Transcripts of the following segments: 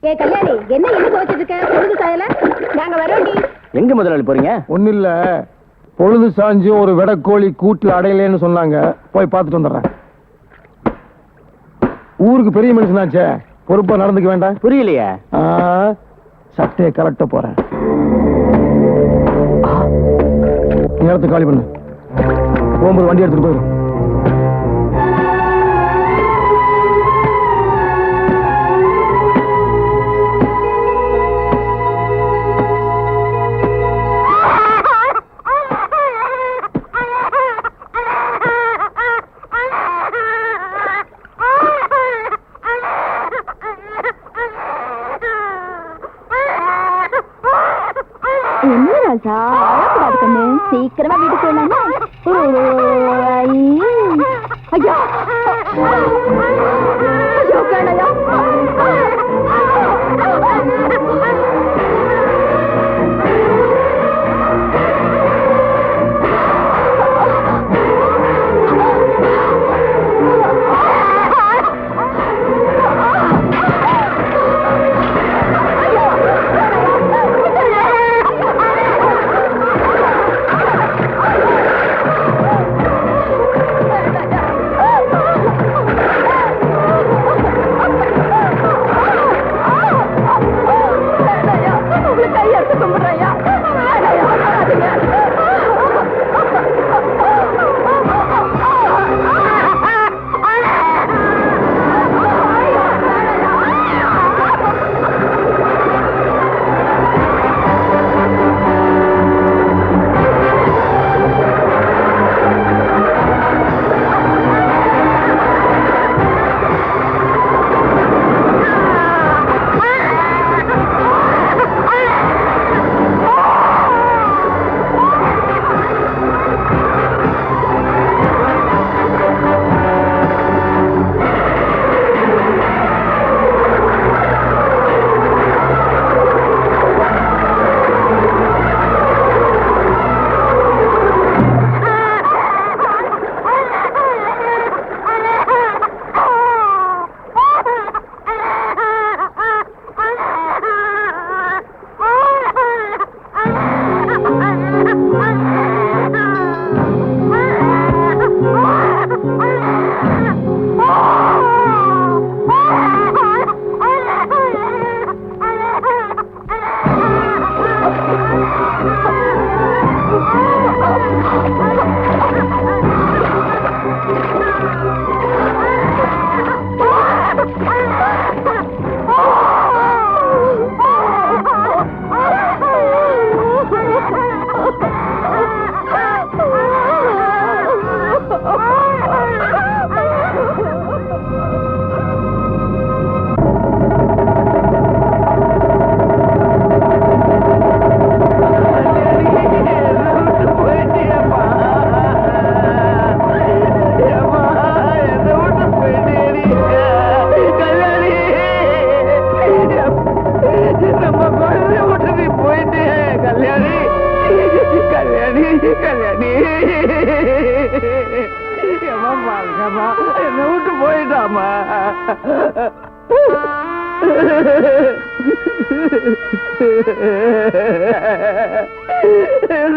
ஏ கல்யாணி, என்ன இன்னும் துவைச்சிட்டு இருக்க? பொழுது சாயல. நாங்க வரோம். எங்க முதலாளி போறீங்க? ஒண்ணு இல்ல, பொழுது சாஞ்சு ஒரு வெடக்கோழி கூட்டுல அடையலன்னு சொன்னாங்க, போய் பார்த்துட்டு வந்துடுறேன். ஊருக்கு பெரிய மனுஷனாச்சே, பொறுப்பா நடந்துக்க வேண்டாம். புரியலையே. சட்டையை கரெக்டா போறேன். நேரத்தை காலி பண்ணு, போகும்போது வண்டி எடுத்துட்டு போயிடும். அழக்கூடாது கண்ணு, சீக்கிரமா வீட்டுக்கு போயிடலாமா? ஐயா என்ன விட்டு போயிட்டாமா.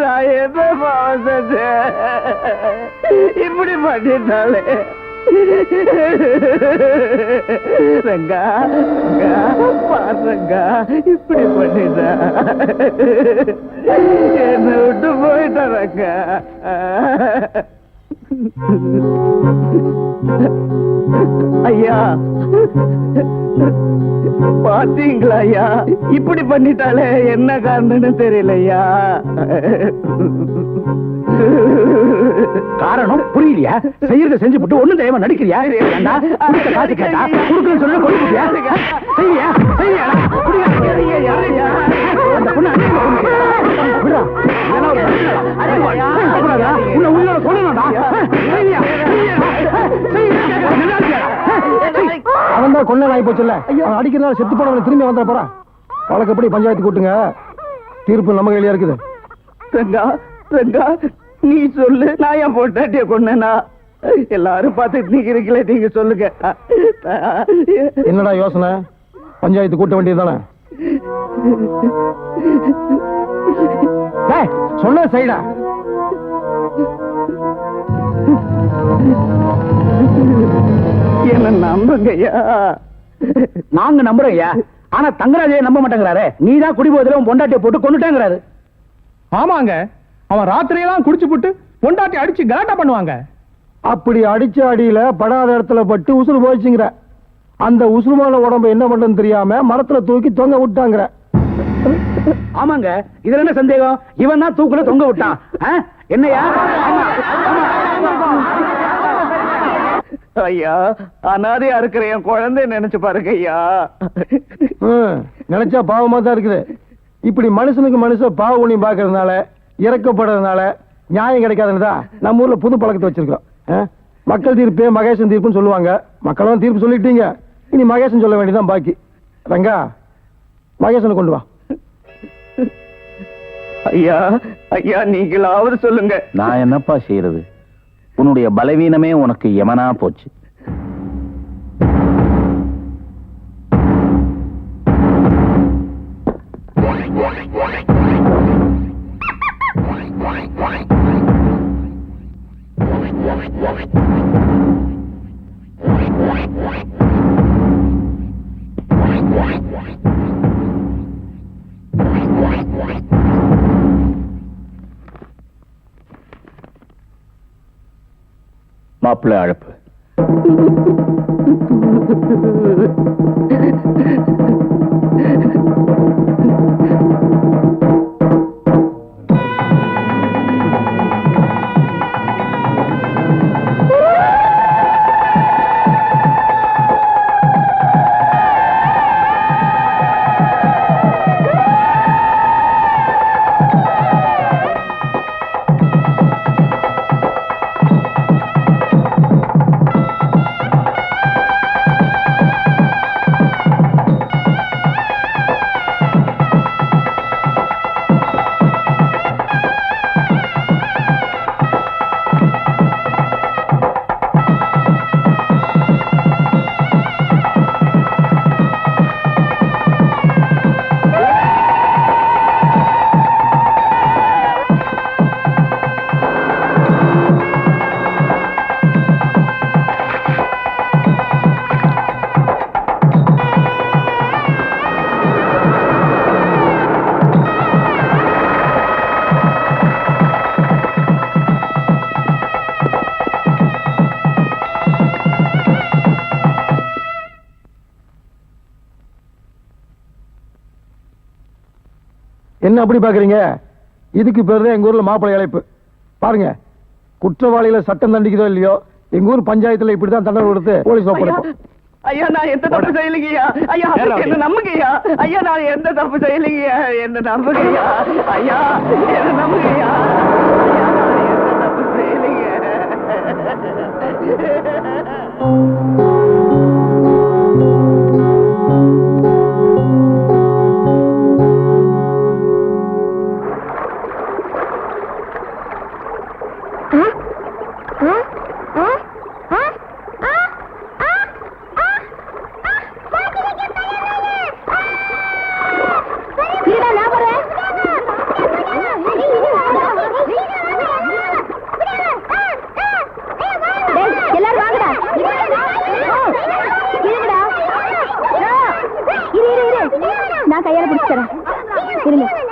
நான் என்ன பாவம் இப்படி பண்ணிட்டாலே. ரங்கா பாருங்க, இப்படி பண்ணிட்டா என்ன விட்டு போயிட்டாங்க. ஐயா பாத்தீங்களா ஐயா, இப்படி பண்ணிட்டாலே என்ன காரணம்னு தெரியலையா. காரணம் புரியலையா? செய்யறத செஞ்சு போட்டு ஒண்ணும் தெய்வம் நடிக்கிறியா? காசு கேட்டா குடுக்கணும்னு சொல்லி கொடுக்கிறியா? செய்யா செய்யா அந்த பொண்ணு அவன் தான் கொள்ள ஆகி போச்சுல்ல. அவன் அடிக்கிறதால செத்து போனவனை திரும்பி வந்துட போறான். வழக்கப்படி பஞ்சாயத்து கூட்டுங்க, தீர்ப்பு நம்ம கையில இருக்குது. ரங்கா ரங்கா நீ சொல்லு, நான் என் பொண்டாட்டிய கொண்டேனா? எல்லாரும் பார்த்துட்டு நீங்க இருக்கல, நீங்க சொல்லுங்க. என்னடா யோசனை? பஞ்சாயத்து கூட்ட வேண்டியதுதானே? சொன்ன சைடா. என்ன நம்புங்கய்யா. நாங்க நம்புறோம் ஐயா. ஆனா தங்கராஜையே நம்ப மாட்டேங்கிறாரு. நீதான் குடிபோதில உன் பொண்டாட்டியை போட்டு கொண்டுட்டேங்கிறாரு. ஆமாங்க, அவன் ராத்திரியெல்லாம் குடிச்சு போட்டு பொண்டாட்டி அடிச்சு கலாட்டா பண்ணுவாங்க. அப்படி அடிச்ச அடியில படாத இடத்துல பட்டு உசுறு போயிடுச்சுங்கிற. அந்த உசுறுமான உடம்பு என்ன பண்றதுன்னு தெரியாம மரத்துல தூக்கி தொங்க விட்டாங்கிற. ஆமாங்க, இதுல என்ன சந்தேகம்? இவன் தான் தூக்குல தொங்க விட்டான். என்னையா? ஐயா, அனாதையா இருக்கிற என் குழந்தை நினைச்சு பாருங்க ஐயா. நினைச்சா பாவமா தான் இருக்குது. இப்படி மனுஷனுக்கு மனுஷன் பாவ புண்ணியம் பாக்குறதுனால, இறக்கப்படுறதுனால நியாயம் கிடைக்காதுன்னு நம்ம ஊர்ல புது பழக்கத்தை வச்சிருக்கோம். மக்கள் தீர்ப்பே மகேசன் தீர்ப்புன்னு சொல்லுவாங்க. மக்களும் தீர்ப்பு சொல்லிட்டீங்க, இனி மகேசன் சொல்ல வேண்டியதான் பாக்கி. ரங்கா, மகேசனை கொண்டு வா. ஐயா ஐயா, நீங்களாவது சொல்லுங்க. நான் என்னப்பா செய்யறது? உன்னுடைய பலவீனமே உனக்கு யமனா போச்சு. மாப்பிள்ளை அழைப்பு. என்ன அப்படி பாக்குறீங்க? இதுக்கு பேர் தான் எங்க ஊர்ல மாப்பிள்ளை அழைப்பு. பாருங்க, குற்றவாளிகளை சட்டம் தண்டிக்குதோ இல்லையோ, எங்க ஊர் பஞ்சாயத்துல இப்படிதான் தண்டனை கொடுத்து போலீஸ் ஒப்படைப்போம். ஐயா, நான் எந்த தப்பு செய்யலைங்கய்யா. ஐயா, என்ன நம்புங்கய்யா. ஐயா, நான் எந்த தப்பு செய்யலைங்கய்யா. என்ன நம்புங்கய்யா. ஐயா, என்ன நம்புங்கய்யா. ஐயா, நான் எந்த தப்பு செய்யலைங்க. நான் கையால பிடிச்சு தரேன்.